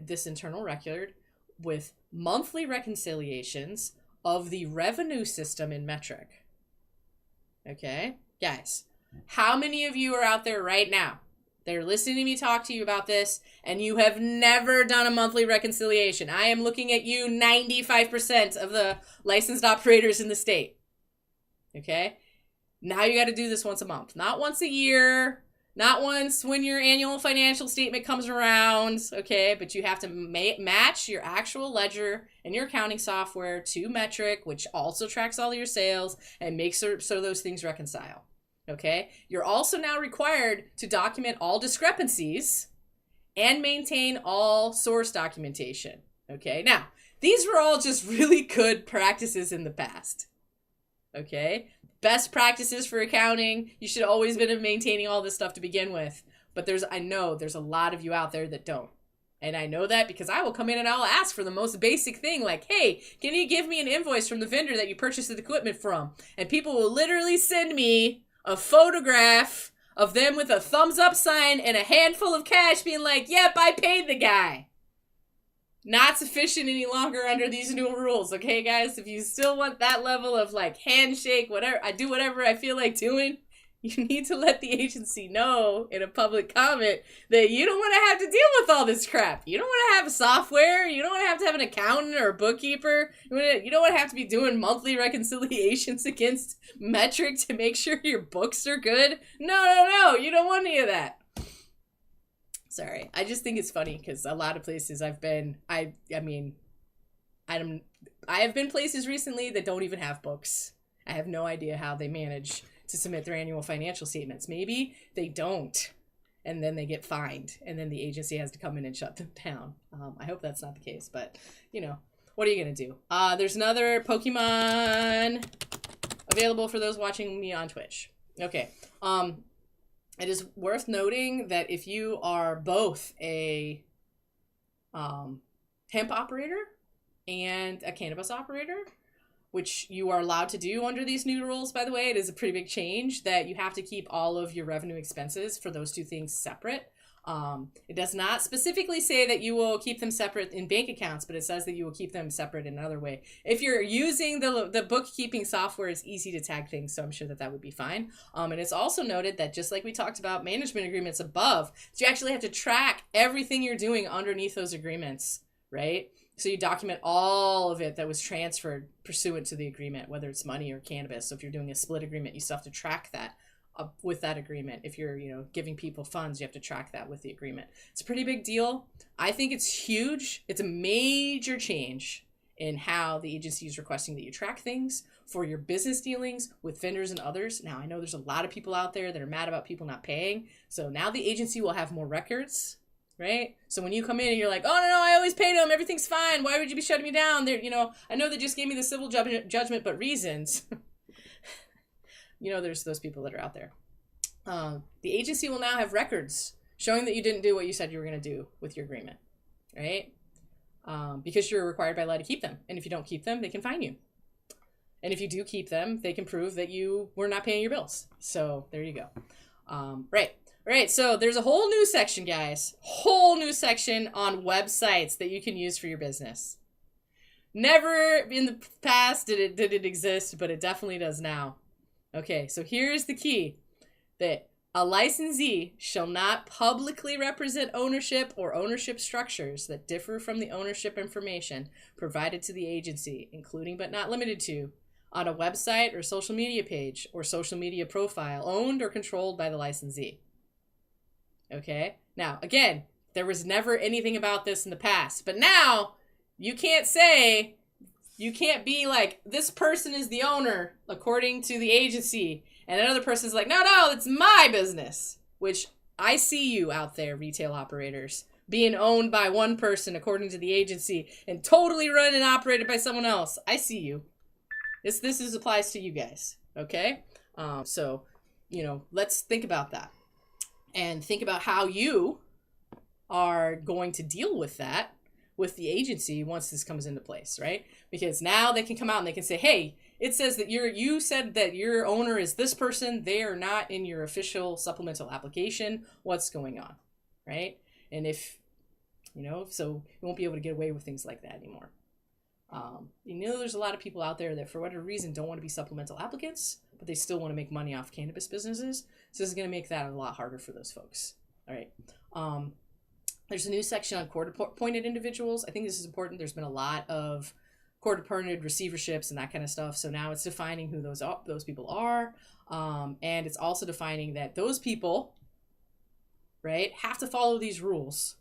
A: this internal record with monthly reconciliations of the revenue system in metric. Okay, guys, how many of you are out there right now? They're listening to me talk to you about this, and you have never done a monthly reconciliation. I am looking at you, 95% of the licensed operators in the state. Okay? Now you got to do this once a month. Not once a year, not once when your annual financial statement comes around, okay? But you have to match your actual ledger and your accounting software to metric, which also tracks all of your sales, and makes sure so those things reconcile. Okay, you're also now required to document all discrepancies and maintain all source documentation. Okay, now these were all just really good practices in the past. Okay, best practices for accounting. You should always been maintaining all this stuff to begin with. But I know there's a lot of you out there that don't. And I know that because I will come in and I'll ask for the most basic thing like, hey, can you give me an invoice from the vendor that you purchased the equipment from? And people will literally send me a photograph of them with a thumbs up sign and a handful of cash being like, yep, I paid the guy. Not sufficient any longer under these new rules, okay, guys? If you still want that level of like handshake, whatever, I do whatever I feel like doing, you need to let the agency know in a public comment that you don't want to have to deal with all this crap. You don't want to have software. You don't want to have an accountant or a bookkeeper. You don't want to have to be doing monthly reconciliations against metric to make sure your books are good. No. You don't want any of that. Sorry. I just think it's funny because a lot of places I've been, I have been places recently that don't even have books. I have no idea how they manage to submit their annual financial statements. Maybe they don't, and then they get fined, and then the agency has to come in and shut them down. I hope that's not the case, but, what are you going to do? There's another Pokemon available for those watching me on Twitch. Okay. It is worth noting that if you are both a hemp operator and a cannabis operator, which you are allowed to do under these new rules, by the way. It is a pretty big change that you have to keep all of your revenue expenses for those two things separate. It does not specifically say that you will keep them separate in bank accounts, but it says that you will keep them separate in another way. If you're using the bookkeeping software, it's easy to tag things, so I'm sure that that would be fine. And it's also noted that just like we talked about management agreements above, that you actually have to track everything you're doing underneath those agreements, right? So you document all of it that was transferred pursuant to the agreement, whether it's money or cannabis. So if you're doing a split agreement, you still have to track that with that agreement. If you're, giving people funds, you have to track that with the agreement. It's a pretty big deal. I think it's huge. It's a major change in how the agency is requesting that you track things for your business dealings with vendors and others. Now, I know there's a lot of people out there that are mad about people not paying. So now the agency will have more records, right? So when you come in and you're like, oh, no, I always paid them. Everything's fine. Why would you be shutting me down? I know they just gave me the civil judgment, but reasons. There's those people that are out there. The agency will now have records showing that you didn't do what you said you were going to do with your agreement, right? Because you're required by law to keep them. And if you don't keep them, they can fine you. And if you do keep them, they can prove that you were not paying your bills. So there you go. Right. So there's a whole new section, guys. Whole new section on websites that you can use for your business. Never in the past did it exist, but it definitely does now. Okay, so here's the key. That a licensee shall not publicly represent ownership or ownership structures that differ from the ownership information provided to the agency, including but not limited to, on a website or social media page or social media profile owned or controlled by the licensee. Okay? Now, again, there was never anything about this in the past, but now you can't be like, this person is the owner according to the agency, and another person's like, no, it's my business. Which I see you out there, retail operators, being owned by one person according to the agency and totally run and operated by someone else. I see you. This applies to you guys, okay? So, let's think about that. And think about how you are going to deal with that with the agency once this comes into place, right? Because now they can come out and they can say, hey, it says that you said that your owner is this person. They are not in your official supplemental application. What's going on, right? And if, so you won't be able to get away with things like that anymore. There's a lot of people out there that for whatever reason don't want to be supplemental applicants, but they still want to make money off cannabis businesses. So this is going to make that a lot harder for those folks. All right. There's a new section on court-appointed individuals. I think this is important. There's been a lot of court-appointed receiverships and that kind of stuff. So now it's defining who those people are. And it's also defining that those people, right, have to follow these rules,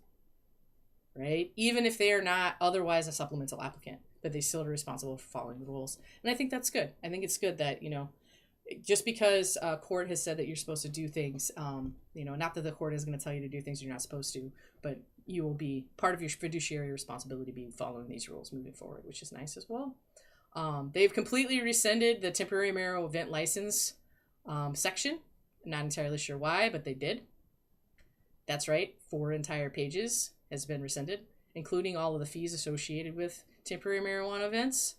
A: right? Even if they are not otherwise a supplemental applicant, but they still are responsible for following the rules. And I think that's good. I think it's good that, just because court has said that you're supposed to do things, not that the court is going to tell you to do things you're not supposed to, but you will be part of your fiduciary responsibility to be following these rules moving forward, which is nice as well. They've completely rescinded the temporary marijuana event license section. Not entirely sure why, but they did. That's right. 4 entire pages has been rescinded, including all of the fees associated with temporary marijuana events.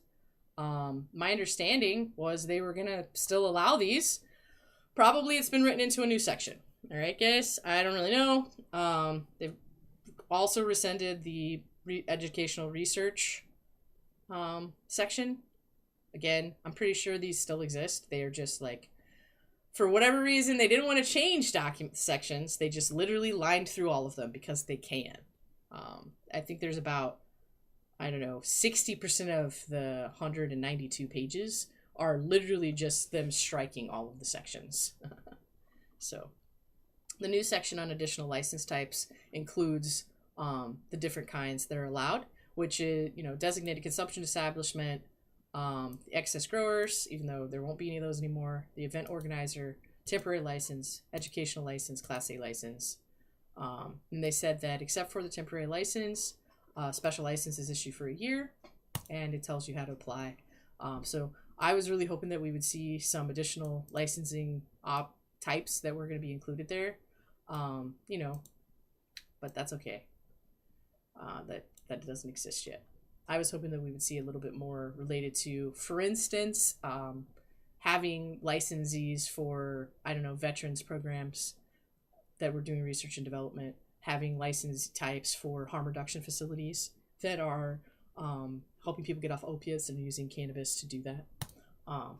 A: My understanding was they were going to still allow these. Probably it's been written into a new section. All right, guys, I don't really know. They've also rescinded the educational research section. Again, I'm pretty sure these still exist. They are just like, for whatever reason, they didn't want to change document sections. They just literally lined through all of them because they can. I think there's about, 60% of the 192 pages are literally just them striking all of the sections. So the new section on additional license types includes the different kinds that are allowed, which is, designated consumption establishment, excess growers, even though there won't be any of those anymore, the event organizer, temporary license, educational license, Class A license. And they said that except for the temporary license, special license is issued for a year, and it tells you how to apply. So I was really hoping that we would see some additional licensing types that were going to be included there, but that's okay. That doesn't exist yet. I was hoping that we would see a little bit more related to, for instance, having licensees for, veterans programs that were doing research and development, having license types for harm reduction facilities that are helping people get off opiates and using cannabis to do that.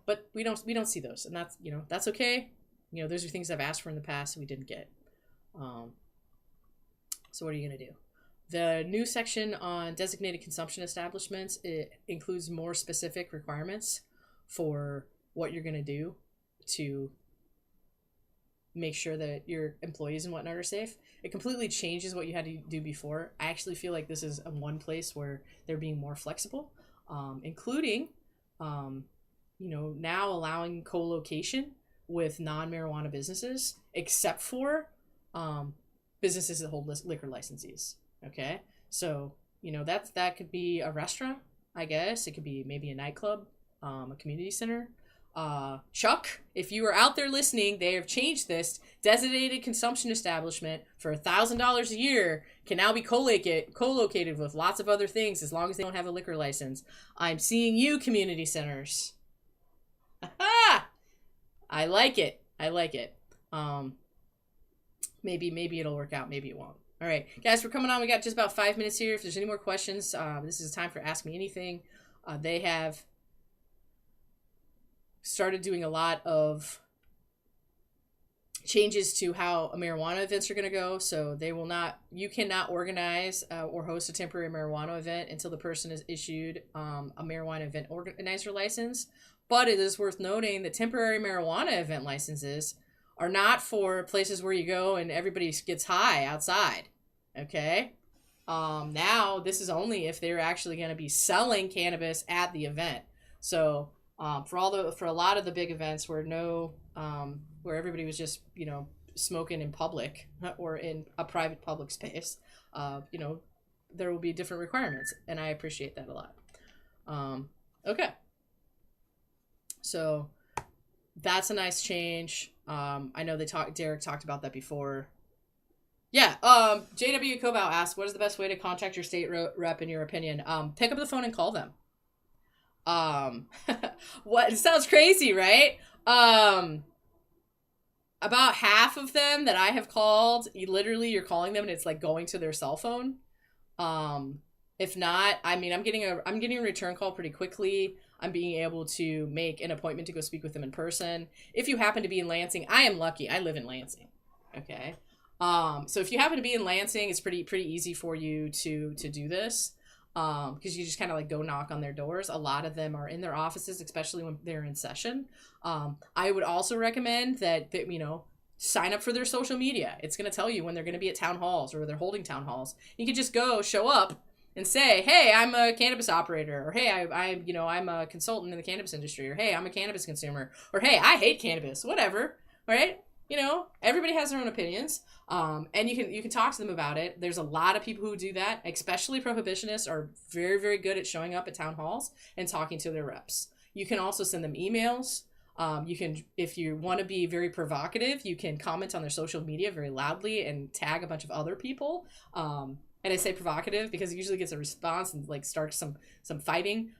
A: But we don't see those, and that's, that's okay. Those are things I've asked for in the past we didn't get. So what are you gonna do? The new section on designated consumption establishments, it includes more specific requirements for what you're gonna do to make sure that your employees and whatnot are safe. It completely changes what you had to do before. I actually feel like this is one place where they're being more flexible, including, now allowing co-location with non-marijuana businesses, except for businesses that hold liquor licensees. Okay, so that could be a restaurant, I guess. It could be maybe a nightclub, a community center. Chuck, if you are out there listening, they have changed this. Designated consumption establishment for $1,000 a year can now be co-located with lots of other things as long as they don't have a liquor license. I'm seeing you, community centers. I like it. Maybe it'll work out. Maybe it won't. All right, guys, we're coming on. We got just about 5 minutes here. If there's any more questions, this is time for Ask Me Anything. They have started doing a lot of changes to how marijuana events are going to go. So you cannot organize or host a temporary marijuana event until the person is issued a marijuana event organizer license. But it is worth noting that temporary marijuana event licenses are not for places where you go and everybody gets high outside. Okay? Now this is only if they're actually going to be selling cannabis at the event. So for a lot of the big events where where everybody was just smoking in public or in a private public space, there will be different requirements, and I appreciate that a lot. Okay, so that's a nice change. I know Derek talked about that before. Yeah. JW Kobau asked, what is the best way to contact your state rep in your opinion? Pick up the phone and call them. What? It sounds crazy, right? About half of them that I have called, you're calling them and it's like going to their cell phone. If not, I'm getting a return call pretty quickly. I'm being able to make an appointment to go speak with them in person. If you happen to be in Lansing, I am lucky. I live in Lansing. Okay. So if you happen to be in Lansing, it's pretty easy for you to do this. Because you just kind of like go knock on their doors. A lot of them are in their offices, especially when they're in session. I would also recommend that sign up for their social media. It's going to tell you when they're going to be at town halls or they're holding town halls. You can just show up and say, hey, I'm a cannabis operator, or hey, I'm a consultant in the cannabis industry, or hey, I'm a cannabis consumer, or hey, I hate cannabis, whatever, right? Everybody has their own opinions. And you can talk to them about it. There's a lot of people who do that, especially prohibitionists are very, very good at showing up at town halls and talking to their reps. You can also send them emails. You can, if you want to be very provocative, you can comment on their social media very loudly and tag a bunch of other people. And I say provocative because it usually gets a response and like starts some fighting.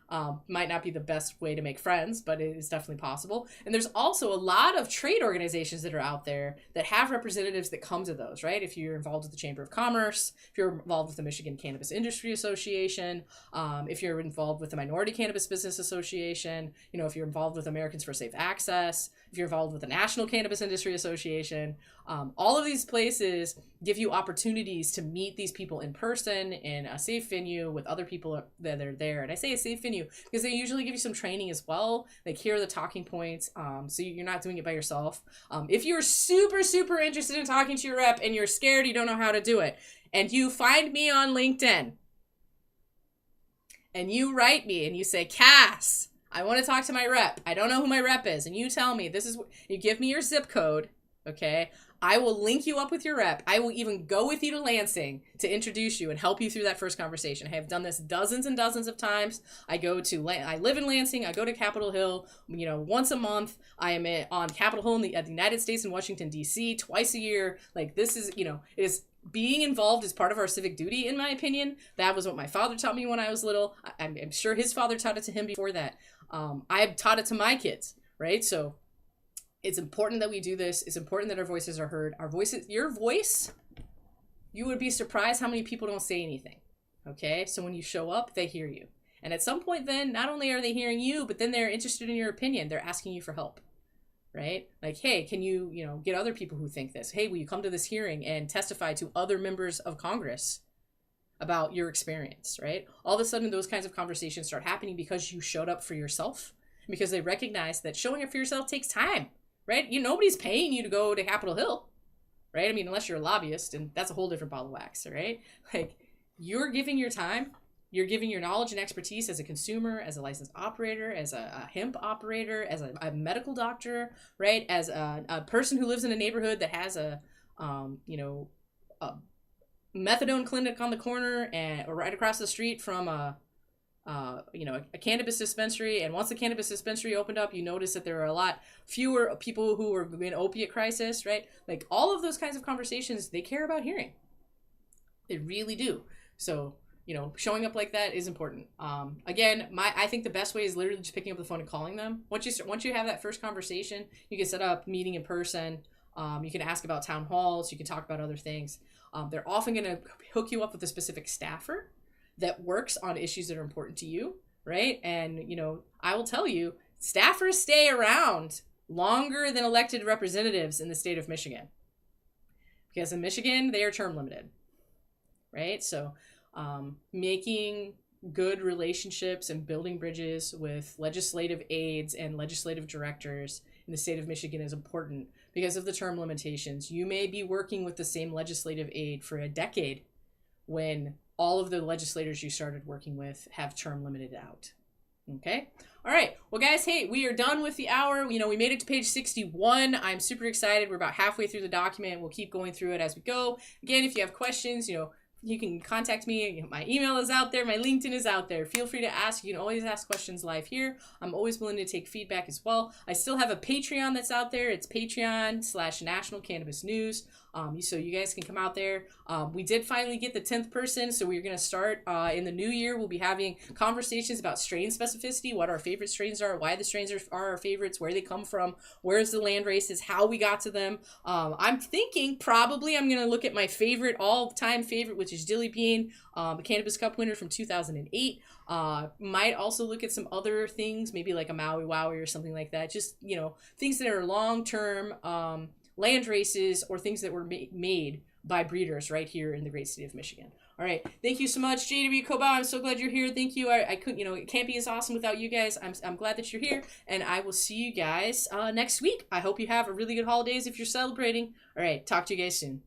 A: Might not be the best way to make friends, but it is definitely possible. And there's also a lot of trade organizations that are out there that have representatives that come to those, right? If you're involved with the Chamber of Commerce, if you're involved with the Michigan Cannabis Industry Association, if you're involved with the Minority Cannabis Business Association, if you're involved with Americans for Safe Access, if you're involved with the National Cannabis Industry Association, all of these places give you opportunities to meet these people in person in a safe venue with other people that are there. And I say a safe venue because they usually give you some training as well. Like, here are the talking points, so you're not doing it by yourself. If you're super, super interested in talking to your rep and you're scared, you don't know how to do it, and you find me on LinkedIn and you write me and you say, Cass, I want to talk to my rep. I don't know who my rep is. And you tell me you give me your zip code. Okay. I will link you up with your rep. I will even go with you to Lansing to introduce you and help you through that first conversation. I have done this dozens and dozens of times. I live in Lansing. I go to Capitol Hill, once a month. I am on Capitol Hill at the United States in Washington, D.C. twice a year. Like, this is, is being involved is part of our civic duty, in my opinion. That was what my father taught me when I was little. I'm sure his father taught it to him before that. I've taught it to my kids, right? So it's important that we do this. It's important that our voices are heard. Your voice you would be surprised how many people don't say anything. Okay, so when you show up, they hear you. And at some point then, not only are they hearing you, but then they're interested in your opinion. They're asking you for help, right? Like, hey, can you, get other people who think this? Hey, will you come to this hearing and testify to other members of Congress about your experience, right? All of a sudden, those kinds of conversations start happening because you showed up for yourself, because they recognize that showing up for yourself takes time, right? Nobody's paying you to go to Capitol Hill, right? I mean, unless you're a lobbyist, and that's a whole different ball of wax, right? Like, you're giving your time, you're giving your knowledge and expertise as a consumer, as a licensed operator, as a hemp operator, as a medical doctor, right? As a person who lives in a neighborhood that has a methadone clinic on the corner or right across the street from a cannabis dispensary. And once the cannabis dispensary opened up, you notice that there are a lot fewer people who are in opiate crisis, right? Like, all of those kinds of conversations, they care about hearing. They really do. So, showing up like that is important. Again, I think the best way is literally just picking up the phone and calling them. Once you have that first conversation, you can set up meeting in person. You can ask about town halls. You can talk about other things. They're often going to hook you up with a specific staffer that works on issues that are important to you, right? And, I will tell you, staffers stay around longer than elected representatives in the state of Michigan. Because in Michigan, they are term limited, right? So making good relationships and building bridges with legislative aides and legislative directors in the state of Michigan is important because of the term limitations. You may be working with the same legislative aide for a decade when all of the legislators you started working with have term limited out. Okay? All right. Well, guys, hey, we are done with the hour. We made it to page 61. I'm super excited. We're about halfway through the document. We'll keep going through it as we go. Again, if you have questions, you can contact me. My email is out there. My LinkedIn is out there. Feel free to ask. You can always ask questions live here. I'm always willing to take feedback as well. I still have a Patreon that's out there. It's Patreon/National Cannabis News. So you guys can come out there. We did finally get the 10th person, so we're going to start in the new year. We'll be having conversations about strain specificity, what our favorite strains are, why the strains are our favorites, where they come from, where's the land races, how we got to them. I'm thinking probably I'm going to look at my favorite, all-time favorite, which is Dilly Bean, the Cannabis Cup winner from 2008. Might also look at some other things, maybe like a Maui Wowie or something like that. Just, things that are long-term land races or things that were made by breeders right here in the great state of Michigan. All right. Thank you so much, JW Koba. I'm so glad you're here. Thank you. I couldn't, it can't be as awesome without you guys. I'm glad that you're here, and I will see you guys next week. I hope you have a really good holidays if you're celebrating. All right. Talk to you guys soon.